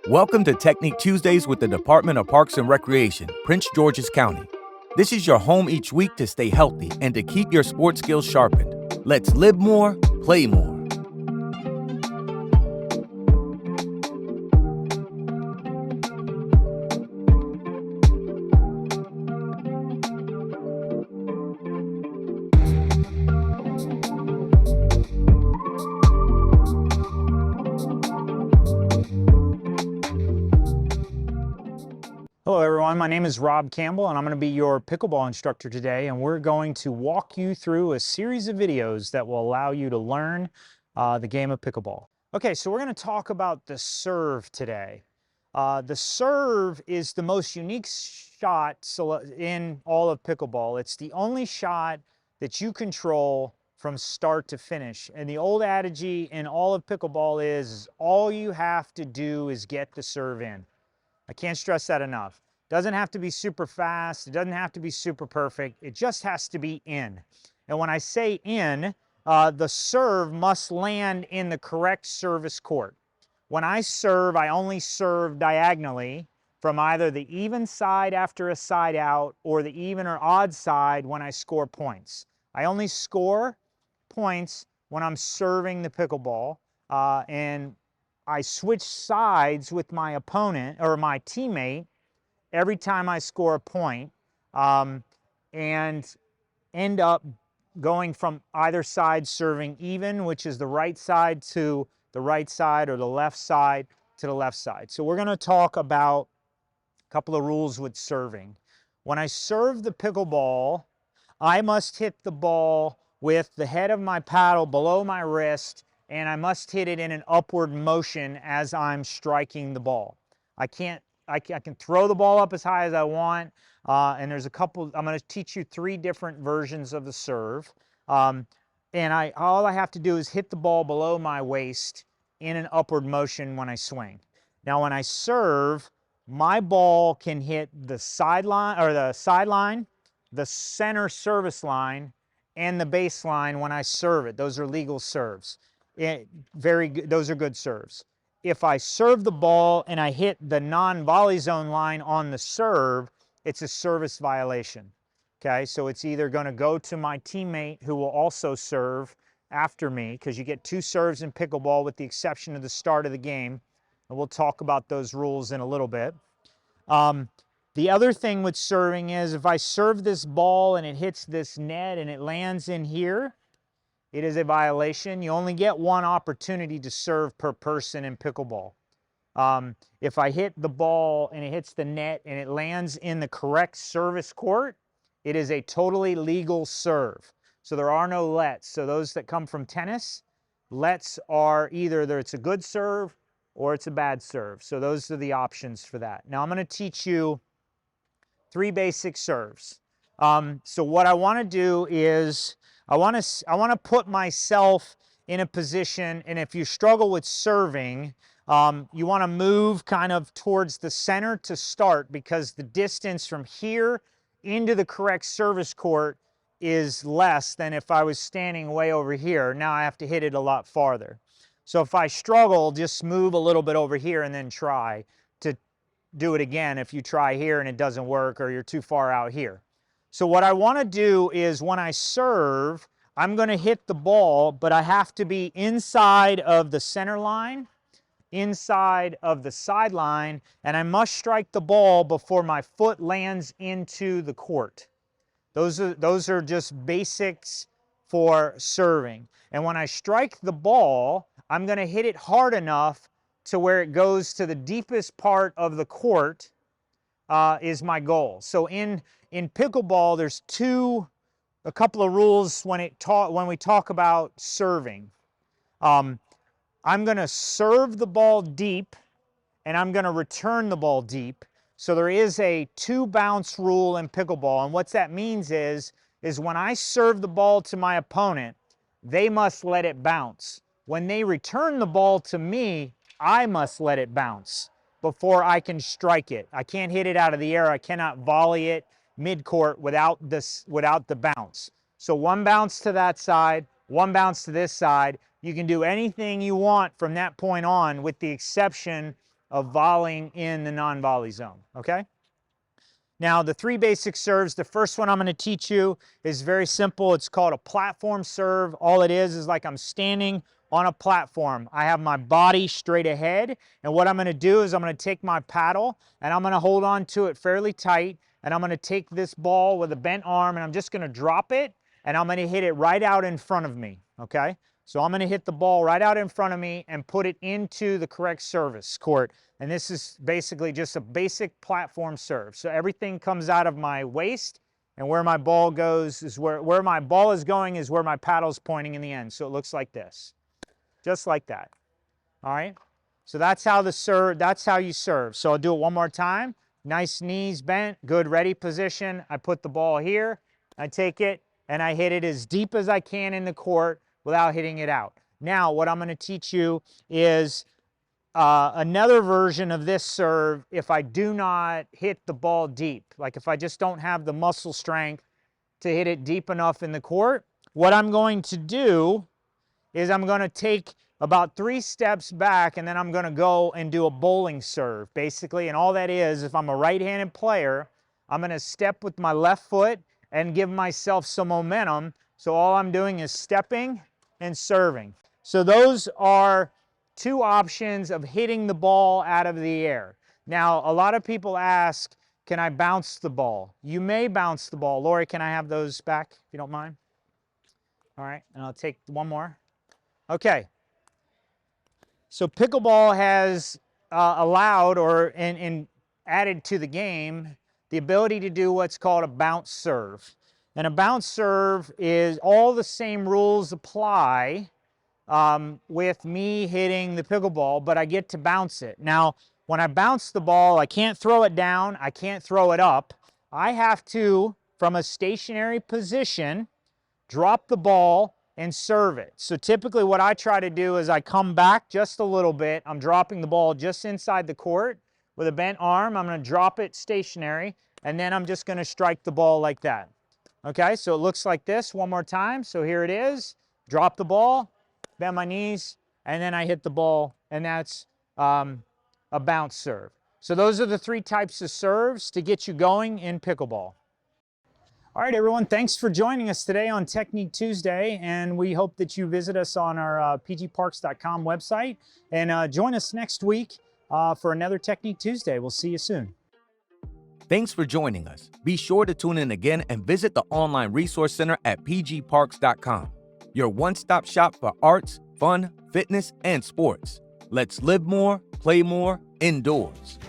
Welcome to Technique Tuesdays with the Department of Parks and Recreation, Prince George's County. This is your home each week to stay healthy and to keep your sports skills sharpened. Let's live more, play more. Hello everyone, my name is Rob Campbell and I'm going to be your pickleball instructor today, and we're going to walk you through a series of videos that will allow you to learn the game of pickleball. Okay, so we're going to talk about the serve today. The serve is the most unique shot in all of pickleball. It's the only shot that you control from start to finish. And the old adage in all of pickleball is all you have to do is get the serve in. I can't stress that enough. Doesn't have to be super fast. It doesn't have to be super perfect. It just has to be in. And when I say in, the serve must land in the correct service court. When I serve, I only serve diagonally from either the even side after a side out or the even or odd side when I score points. I only score points when I'm serving the pickleball, and I switch sides with my opponent or my teammate every time I score a point, and end up going from either side serving even, which is the right side to the right side or the left side to the left side. So we're going to talk about a couple of rules with serving. When I serve the pickleball, I must hit the ball with the head of my paddle below my wrist, and I must hit it in an upward motion as I'm striking the ball. I can throw the ball up as high as I want, and there's a couple. I'm going to teach you 3 different versions of the serve, and all I have to do is hit the ball below my waist in an upward motion when I swing. Now, when I serve, my ball can hit the sideline or the sideline, the center service line, and the baseline when I serve it. Those are legal serves. Very good. Those are good serves. If I serve the ball and I hit the non-volley zone line on the serve, it's a service violation. Okay, so it's either going to go to my teammate who will also serve after me, because you get 2 serves in pickleball with the exception of the start of the game, and we'll talk about those rules in a little bit. The other thing with serving is if I serve this ball and it hits this net and it lands in here, it is a violation. You only get 1 opportunity to serve per person in pickleball. If I hit the ball and it hits the net and it lands in the correct service court, it is a totally legal serve. So there are no lets. So those that come from tennis, lets are either it's a good serve or it's a bad serve. So those are the options for that. Now I'm going to teach you 3 basic serves. So what I want to do is I want to put myself in a position, and if you struggle with serving, you want to move kind of towards the center to start, because the distance from here into the correct service court is less than if I was standing way over here. Now I have to hit it a lot farther. So if I struggle, just move a little bit over here and then try to do it again if you try here and it doesn't work or you're too far out here. So what I want to do is when I serve, I'm going to hit the ball, but I have to be inside of the center line, inside of the sideline, and I must strike the ball before my foot lands into the court. Those are just basics for serving. And when I strike the ball, I'm going to hit it hard enough to where it goes to the deepest part of the court, is my goal. So in pickleball, there's a couple of rules when we talk about serving. I'm going to serve the ball deep, and I'm going to return the ball deep. So there is a 2 bounce rule in pickleball, and what that means is when I serve the ball to my opponent, they must let it bounce. When they return the ball to me, I must let it bounce before I can strike it. I can't hit it out of the air. I cannot volley it mid-court without the bounce. So 1 bounce to that side, 1 bounce to this side. You can do anything you want from that point on, with the exception of volleying in the non-volley zone, okay? Now, the 3 basic serves, the first one I'm going to teach you is very simple. It's called a platform serve. All it is like I'm standing on a platform. I have my body straight ahead, and what I'm going to do is I'm going to take my paddle, and I'm going to hold on to it fairly tight, and I'm going to take this ball with a bent arm, and I'm just going to drop it, and I'm going to hit it right out in front of me, okay? So I'm going to hit the ball right out in front of me and put it into the correct service court. And this is basically just a basic platform serve. So everything comes out of my waist, and where my ball goes is where my ball is going is where my paddle's pointing in the end. So it looks like this, just like that. All right. So that's how you serve. So I'll do it one more time. Nice knees bent, good ready position. I put the ball here, I take it, and I hit it as deep as I can in the court without hitting it out. Now, what I'm going to teach you is another version of this serve if I do not hit the ball deep. Like if I just don't have the muscle strength to hit it deep enough in the court, what I'm going to do is I'm going to take about 3 steps back, and then I'm going to go and do a bowling serve, basically. And all that is, if I'm a right-handed player, I'm going to step with my left foot and give myself some momentum. So all I'm doing is stepping and serving. So those are 2 options of hitting the ball out of the air. Now, a lot of people ask, can I bounce the ball? You may bounce the ball. Lori, can I have those back, if you don't mind? All right, and I'll take one more. Okay. So pickleball has allowed and added to the game the ability to do what's called a bounce serve. And a bounce serve is all the same rules apply with me hitting the pickleball, but I get to bounce it. Now, when I bounce the ball, I can't throw it down, I can't throw it up. I have to, from a stationary position, drop the ball and serve it. So typically what I try to do is I come back just a little bit. I'm dropping the ball just inside the court with a bent arm. I'm going to drop it stationary, and then I'm just going to strike the ball like that. Okay, so it looks like this one more time. So here it is. Drop the ball, bend my knees, and then I hit the ball, and that's a bounce serve. So those are the 3 types of serves to get you going in pickleball. All right, everyone, thanks for joining us today on Technique Tuesday, and we hope that you visit us on our pgparks.com website, and join us next week for another Technique Tuesday. We'll see you soon. Thanks for joining us. Be sure to tune in again and visit the online resource center at pgparks.com, your one-stop shop for arts, fun, fitness, and sports. Let's live more, play more, indoors.